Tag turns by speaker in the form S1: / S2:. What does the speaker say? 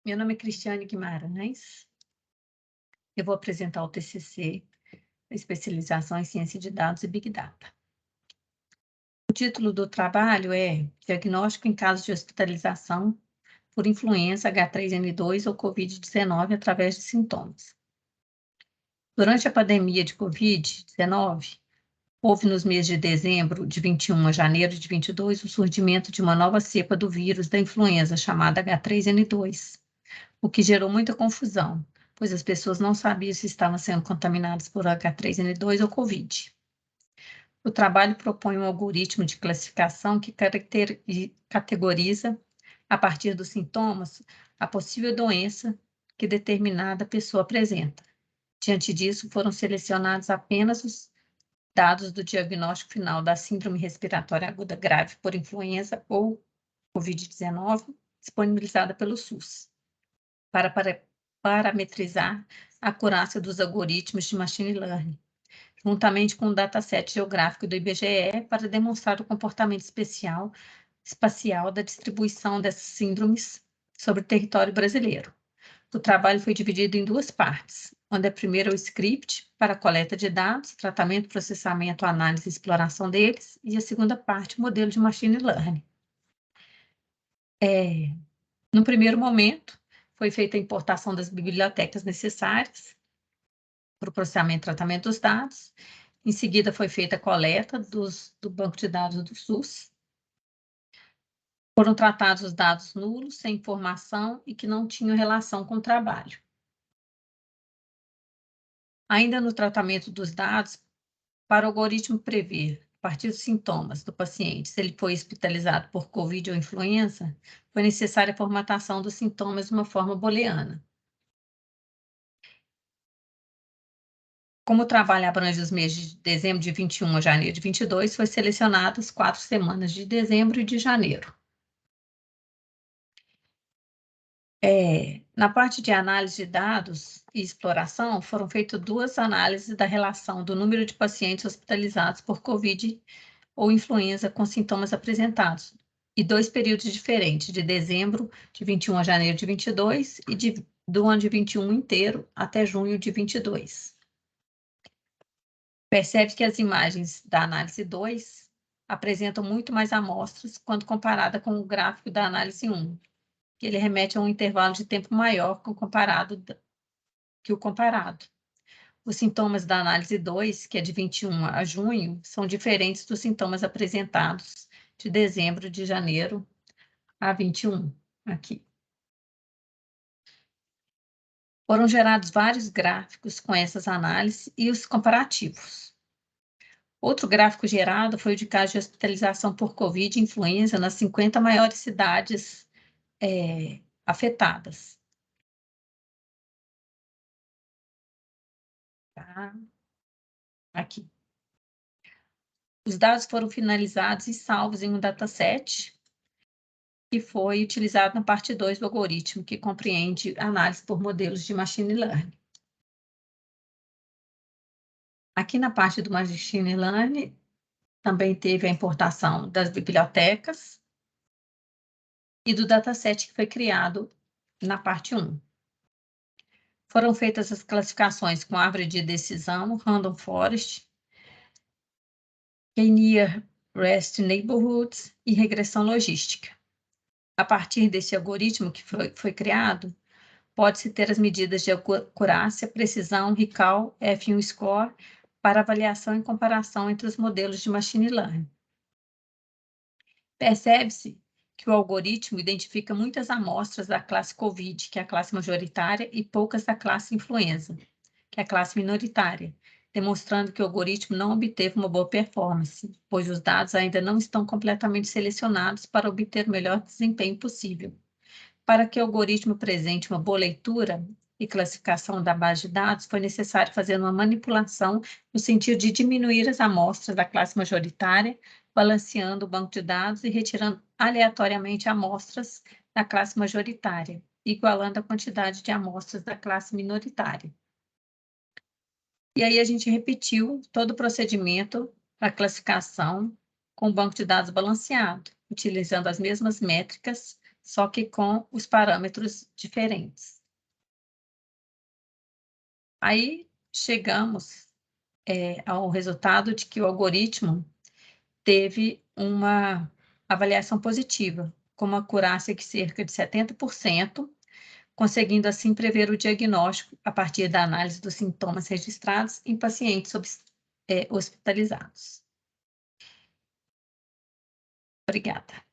S1: Meu nome é Cristiane Guimarães. Eu vou apresentar o TCC, especialização em ciência de dados e Big Data. O título do trabalho é Diagnóstico em casos de hospitalização por influenza H3N2 ou Covid-19 através de sintomas. Durante a pandemia de Covid-19, houve nos meses de dezembro de 21 a janeiro de 22 o surgimento de uma nova cepa do vírus da influenza chamada H3N2, o que gerou muita confusão, pois as pessoas não sabiam se estavam sendo contaminadas por H3N2 ou Covid. O trabalho propõe um algoritmo de classificação que categoriza, a partir dos sintomas, a possível doença que determinada pessoa apresenta. Diante disso, foram selecionados apenas os dados do diagnóstico final da síndrome respiratória aguda grave por influenza ou Covid-19, disponibilizada pelo SUS, para parametrizar a acurácia dos algoritmos de machine learning, juntamente com o dataset geográfico do IBGE, para demonstrar o comportamento espacial da distribuição dessas síndromes sobre o território brasileiro. O trabalho foi dividido em duas partes, onde a primeira é o script para a coleta de dados, tratamento, processamento, análise e exploração deles, e a segunda parte, o modelo de machine learning. No primeiro momento, foi feita a importação das bibliotecas necessárias para o processamento e tratamento dos dados. Em seguida, foi feita a coleta do banco de dados do SUS. Foram tratados os dados nulos, sem informação e que não tinham relação com o trabalho. Ainda no tratamento dos dados, para o algoritmo prever, a partir dos sintomas do paciente, se ele foi hospitalizado por Covid ou influenza, foi necessária a formatação dos sintomas de uma forma booleana. Como o trabalho abrange os meses de dezembro de 21 a janeiro de 22, foi selecionadas 4 semanas de dezembro e de janeiro. Na parte de análise de dados e exploração, foram feitas 2 análises da relação do número de pacientes hospitalizados por Covid ou influenza com sintomas apresentados, e 2 períodos diferentes, de dezembro de 21 a janeiro de 22 e do ano de 21 inteiro até junho de 22. Percebe que as imagens da análise 2 apresentam muito mais amostras quando comparada com o gráfico da análise 1, que ele remete a um intervalo de tempo maior que o comparado. Os sintomas da análise 2, que é de 21 a junho, são diferentes dos sintomas apresentados de dezembro de janeiro a 21, aqui. Foram gerados vários gráficos com essas análises e os comparativos. Outro gráfico gerado foi o de casos de hospitalização por Covid e influenza nas 50 maiores cidades afetadas. Tá? Aqui. Os dados foram finalizados e salvos em um dataset, que foi utilizado na parte 2 do algoritmo, que compreende análise por modelos de machine learning. Aqui na parte do machine learning, também teve a importação das bibliotecas e do dataset que foi criado na parte 1. Foram feitas as classificações com árvore de decisão, random forest, K-near rest neighborhoods e regressão logística. A partir desse algoritmo que foi criado, pode-se ter as medidas de acurácia, precisão, recall, F1 score, para avaliação e comparação entre os modelos de machine learning. Percebe-se que o algoritmo identifica muitas amostras da classe COVID, que é a classe majoritária, e poucas da classe influenza, que é a classe minoritária, demonstrando que o algoritmo não obteve uma boa performance, pois os dados ainda não estão completamente selecionados para obter o melhor desempenho possível. Para que o algoritmo apresente uma boa leitura e classificação da base de dados, foi necessário fazer uma manipulação no sentido de diminuir as amostras da classe majoritária, balanceando o banco de dados e retirando aleatoriamente amostras da classe majoritária, igualando a quantidade de amostras da classe minoritária. E aí a gente repetiu todo o procedimento para classificação com o banco de dados balanceado, utilizando as mesmas métricas só que com os parâmetros diferentes. Aí chegamos ao resultado de que o algoritmo teve uma avaliação positiva, com uma acurácia de cerca de 70%, conseguindo assim prever o diagnóstico a partir da análise dos sintomas registrados em pacientes hospitalizados. Obrigada.